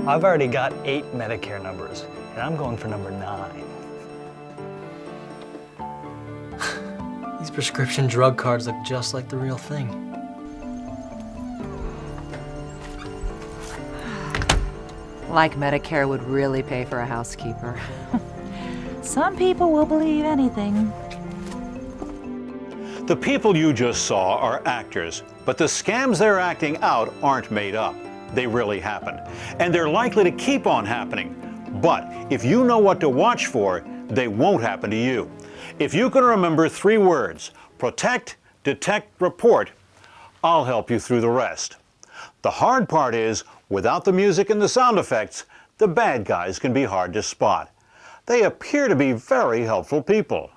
I've already got 8 Medicare numbers, and I'm going for number 9. These prescription drug cards look just like the real thing. Like Medicare would really pay for a housekeeper. Some people will believe anything. The people you just saw are actors, but the scams they're acting out aren't made up. They really happened, and they're likely to keep on happening. But if you know what to watch for, they won't happen to you. If you can remember 3 words, protect, detect, report, I'll help you through the rest. The hard part is, without the music and the sound effects, the bad guys can be hard to spot. They appear to be very helpful people.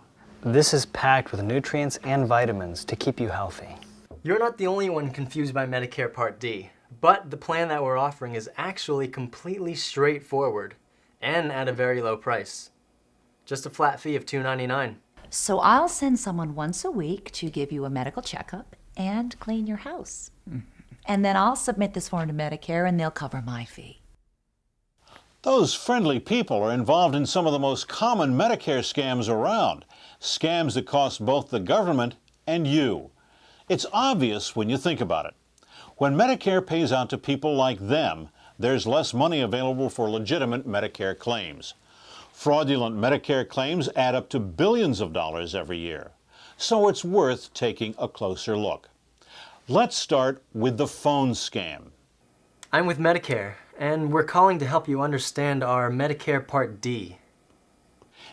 This is packed with nutrients and vitamins to keep you healthy. You're not the only one confused by Medicare Part D, but the plan that we're offering is actually completely straightforward and at a very low price. Just a flat fee of $2.99. So I'll send someone once a week to give you a medical checkup and clean your house. And then I'll submit this form to Medicare and they'll cover my fee. Those friendly people are involved in some of the most common Medicare scams around. Scams that cost both the government and you. It's obvious when you think about it. When Medicare pays out to people like them, there's less money available for legitimate Medicare claims. Fraudulent Medicare claims add up to billions of dollars every year. So it's worth taking a closer look. Let's start with the phone scam. I'm with Medicare, and we're calling to help you understand our Medicare Part D.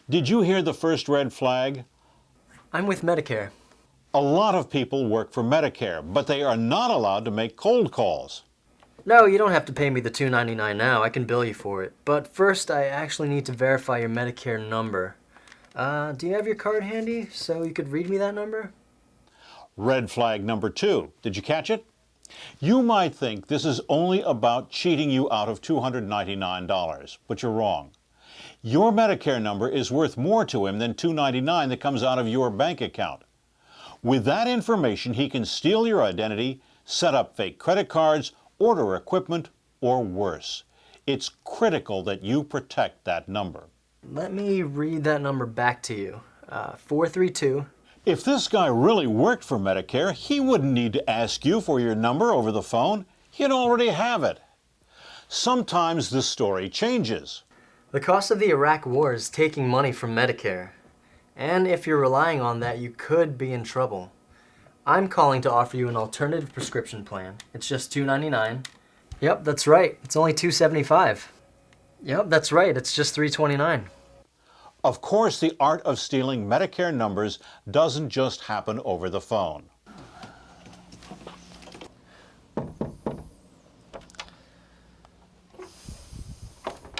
Did you hear the first red flag? I'm with Medicare. A lot of people work for Medicare, but they are not allowed to make cold calls. No, you don't have to pay me the $2.99 now. I can bill you for it. But first, I actually need to verify your Medicare number. Do you have your card handy so you could read me that number? Red flag number 2. Did you catch it? You might think this is only about cheating you out of $299, but you're wrong. Your Medicare number is worth more to him than $2.99 that comes out of your bank account. With that information, he can steal your identity, set up fake credit cards, order equipment, or worse. It's critical that you protect that number. Let me read that number back to you. 432. If this guy really worked for Medicare, he wouldn't need to ask you for your number over the phone. He'd already have it. Sometimes the story changes. The cost of the Iraq War is taking money from Medicare. And if you're relying on that, you could be in trouble. I'm calling to offer you an alternative prescription plan. It's just $2.99. Yep, that's right. It's only $2.75. Yep, that's right. It's just $3.29. Of course, the art of stealing Medicare numbers doesn't just happen over the phone.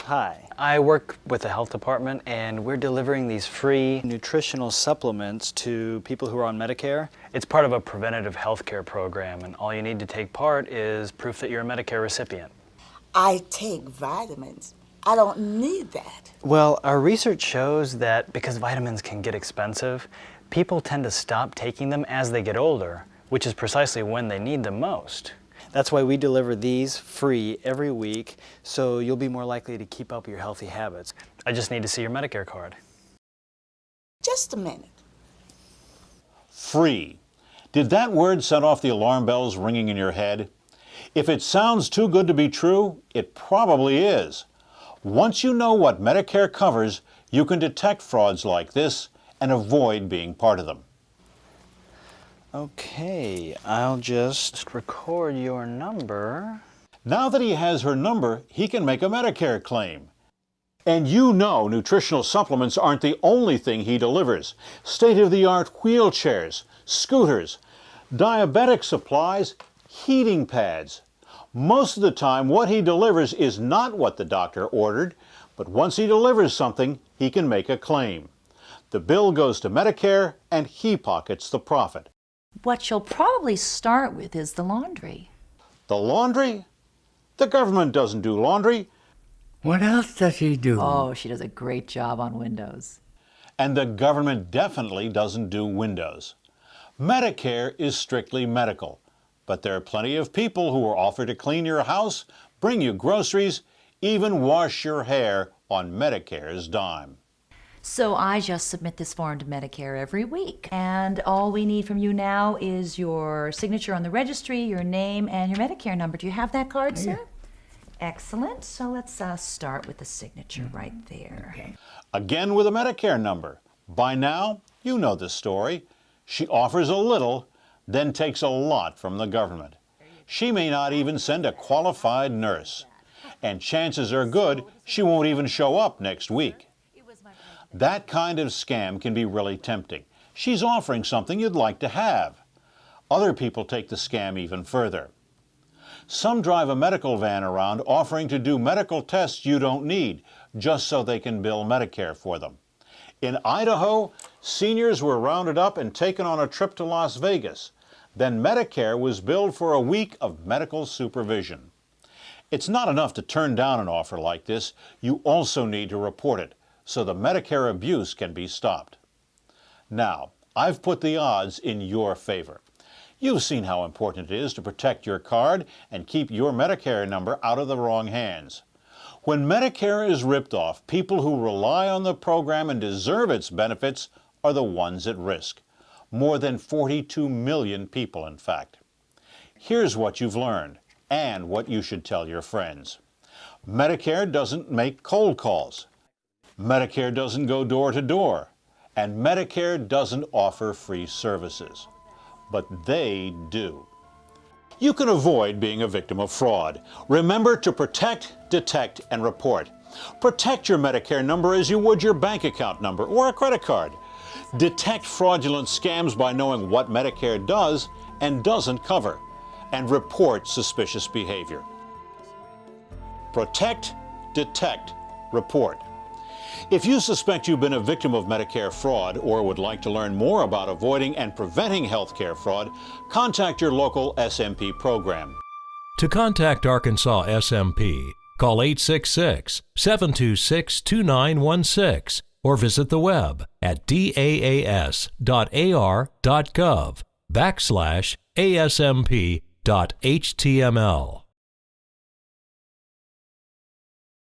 Hi, I work with the health department and we're delivering these free nutritional supplements to people who are on Medicare. It's part of a preventative health care program and all you need to take part is proof that you're a Medicare recipient. I take vitamins. I don't need that. Well, our research shows that because vitamins can get expensive, people tend to stop taking them as they get older, which is precisely when they need them most. That's why we deliver these free every week, so you'll be more likely to keep up your healthy habits. I just need to see your Medicare card. Just a minute. Free. Did that word set off the alarm bells ringing in your head? If it sounds too good to be true, it probably is. Once you know what Medicare covers, you can detect frauds like this and avoid being part of them. Okay, I'll just record your number. Now that he has her number, he can make a Medicare claim. And you know nutritional supplements aren't the only thing he delivers. State-of-the-art wheelchairs, scooters, diabetic supplies, heating pads. Most of the time, what he delivers is not what the doctor ordered, but once he delivers something, he can make a claim. The bill goes to Medicare, and he pockets the profit. What you'll probably start with is the laundry. The laundry? The government doesn't do laundry. What else does she do? Oh, she does a great job on windows. And the government definitely doesn't do windows. Medicare is strictly medical, but there are plenty of people who will offer to clean your house, bring you groceries, even wash your hair on Medicare's dime. So I just submit this form to Medicare every week. And all we need from you now is your signature on the registry, your name, and your Medicare number. Do you have that card, sir? Excellent. So let's start with the signature right there. Okay. Again with a Medicare number. By now, you know the story. She offers a little, then takes a lot from the government. She may not even send a qualified nurse. And chances are good she won't even show up next week. That kind of scam can be really tempting. She's offering something you'd like to have. Other people take the scam even further. Some drive a medical van around offering to do medical tests you don't need, just so they can bill Medicare for them. In Idaho, seniors were rounded up and taken on a trip to Las Vegas. Then Medicare was billed for a week of medical supervision. It's not enough to turn down an offer like this. You also need to report it, so the Medicare abuse can be stopped. Now, I've put the odds in your favor. You've seen how important it is to protect your card and keep your Medicare number out of the wrong hands. When Medicare is ripped off, people who rely on the program and deserve its benefits are the ones at risk. More than 42 million people, in fact. Here's what you've learned and what you should tell your friends. Medicare doesn't make cold calls. Medicare doesn't go door to door, and Medicare doesn't offer free services. But they do. You can avoid being a victim of fraud. Remember to protect, detect, and report. Protect your Medicare number as you would your bank account number or a credit card. Detect fraudulent scams by knowing what Medicare does and doesn't cover, and report suspicious behavior. Protect, detect, report. If you suspect you've been a victim of Medicare fraud or would like to learn more about avoiding and preventing healthcare fraud, contact your local SMP program. To contact Arkansas SMP, call 866-726-2916 or visit the web at daas.ar.gov/ASMP.html.